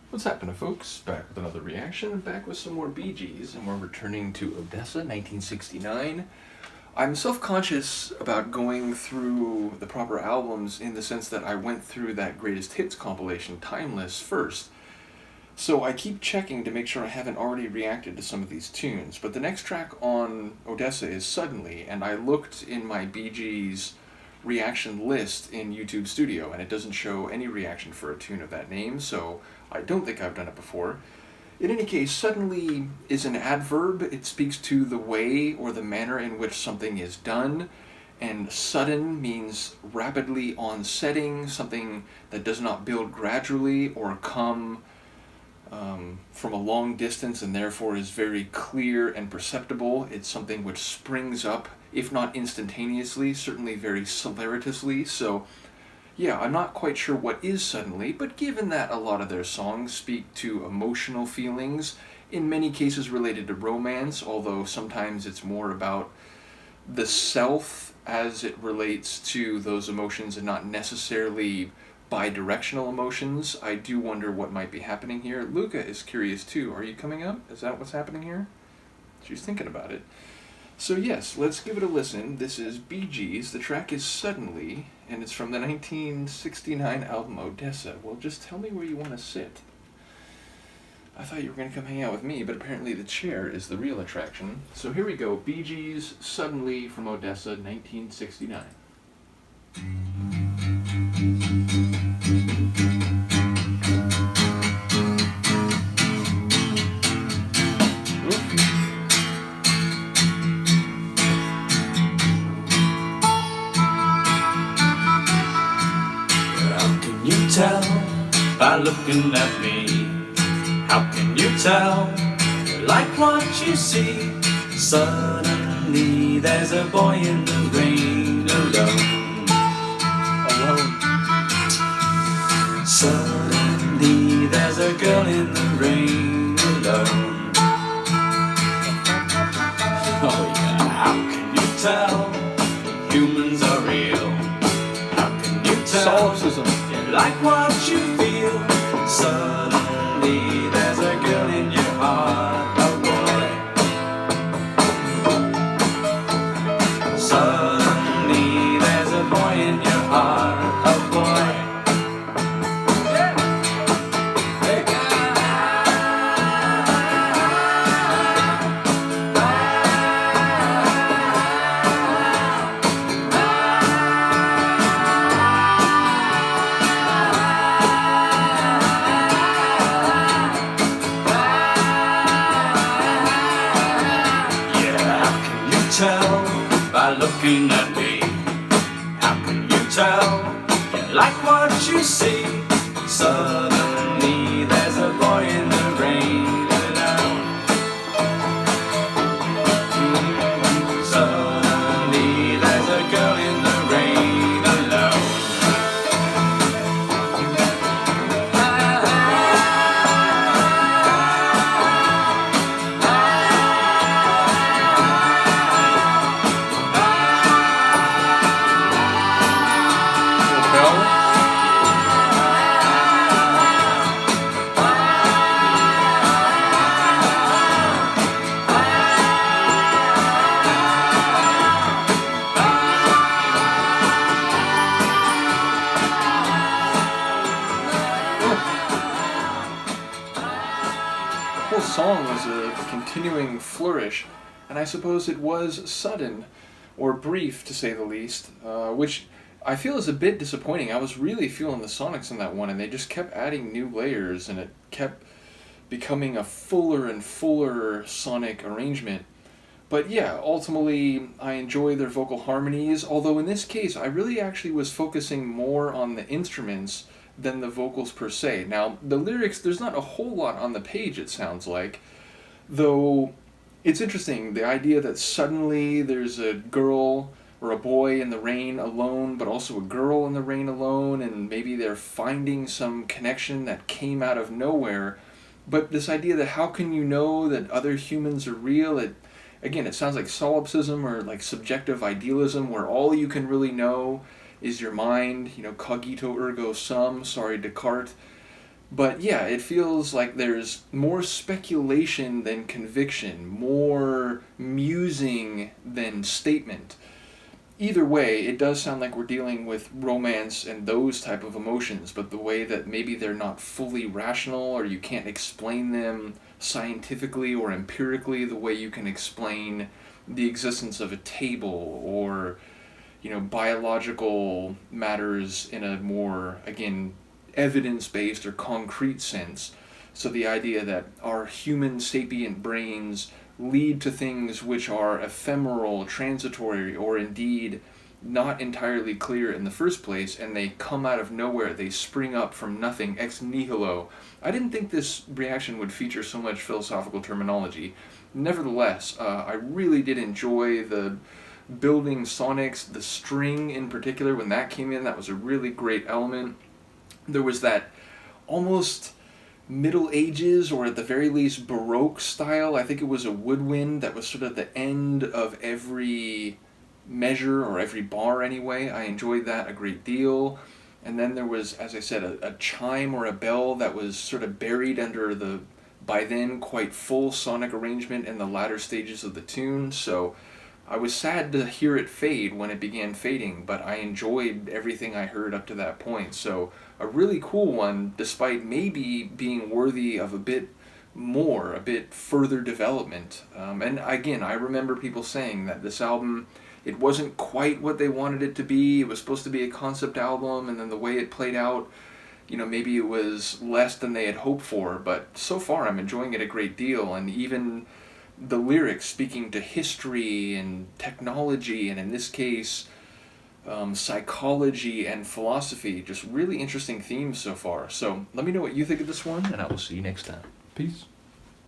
What's happening, folks? Back with another reaction, back with some more Bee Gees, and we're returning to Odessa, 1969. I'm self-conscious about going through the proper albums in the sense that I went through that greatest hits compilation, Timeless, first. So I keep checking to make sure I haven't already reacted to some of these tunes. But the next track on Odessa is Suddenly, and I looked in my Bee Gees reaction list in YouTube Studio, and it doesn't show any reaction for a tune of that name, so I don't think I've done it before. In any case, suddenly is an adverb. It speaks to the way or the manner in which something is done, and sudden means rapidly onsetting, something that does not build gradually or come from a long distance and therefore is very clear and perceptible. It's something which springs up, if not instantaneously, certainly very celeritously. So yeah, I'm not quite sure what is Suddenly, but given that a lot of their songs speak to emotional feelings, in many cases related to romance, although sometimes it's more about the self as it relates to those emotions and not necessarily bi-directional emotions, I do wonder what might be happening here. Luca is curious too. Are you coming up? Is that what's happening here? She's thinking about it. So yes, let's give it a listen. This is Bee Gees. The track is Suddenly, and it's from the 1969 album Odessa. Well, just tell me where you want to sit. I thought you were going to come hang out with me, but apparently the chair is the real attraction. So here we go. Bee Gees, Suddenly from Odessa, 1969. Tell by looking at me? How can you tell you like what you see? Suddenly there's a boy in the rain alone. Suddenly there's a girl in the rain alone. Oh yeah, how can you tell humans are real? How can you tell? Solipsism. Like what you feel. Suddenly there's a girl in your heart, oh boy. Suddenly there's a boy in your heart, oh boy. Yeah. Hey. Tell by looking at me? How can you tell you like what you see? Suddenly there's a boy in the rain alone. Suddenly there's a girl in the rain alone. The whole song was a continuing flourish, and I suppose it was sudden, or brief to say the least, which I feel is a bit disappointing. I was really feeling the sonics in that one, and they just kept adding new layers, and it kept becoming a fuller and fuller sonic arrangement. But yeah, ultimately, I enjoy their vocal harmonies, although in this case, I really actually was focusing more on the instruments than the vocals per se. Now, the lyrics, there's not a whole lot on the page, it sounds like, though it's interesting, the idea that suddenly there's a girl or a boy in the rain alone, but also a girl in the rain alone, and maybe they're finding some connection that came out of nowhere. But this idea that how can you know that other humans are real, again, it sounds like solipsism or like subjective idealism, where all you can really know is your mind, cogito ergo sum, sorry, Descartes. But yeah, it feels like there's more speculation than conviction, more musing than statement. Either way, it does sound like we're dealing with romance and those type of emotions, but the way that maybe they're not fully rational or you can't explain them scientifically or empirically the way you can explain the existence of a table or biological matters in a more, again, evidence-based or concrete sense. So the idea that our human sapient brains lead to things which are ephemeral, transitory, or indeed not entirely clear in the first place, and they come out of nowhere, they spring up from nothing, ex nihilo. I didn't think this reaction would feature so much philosophical terminology. Nevertheless, I really did enjoy the building sonics, the string in particular, when that came in, that was a really great element. There was that almost Middle Ages, or at the very least Baroque style. I think it was a woodwind that was sort of the end of every measure, or every bar anyway. I enjoyed that a great deal. And then there was, as I said, a chime or a bell that was sort of buried under the, by then, quite full sonic arrangement in the latter stages of the tune. So I was sad to hear it fade when it began fading, but I enjoyed everything I heard up to that point. So a really cool one, despite maybe being worthy of a bit more, a bit further development. And again, I remember people saying that this album, it wasn't quite what they wanted it to be. It was supposed to be a concept album, and then the way it played out, maybe it was less than they had hoped for. But so far, I'm enjoying it a great deal, and even the lyrics speaking to history and technology, and in this case, psychology and philosophy. Just really interesting themes so far. So let me know what you think of this one, and I will see you next time. Peace.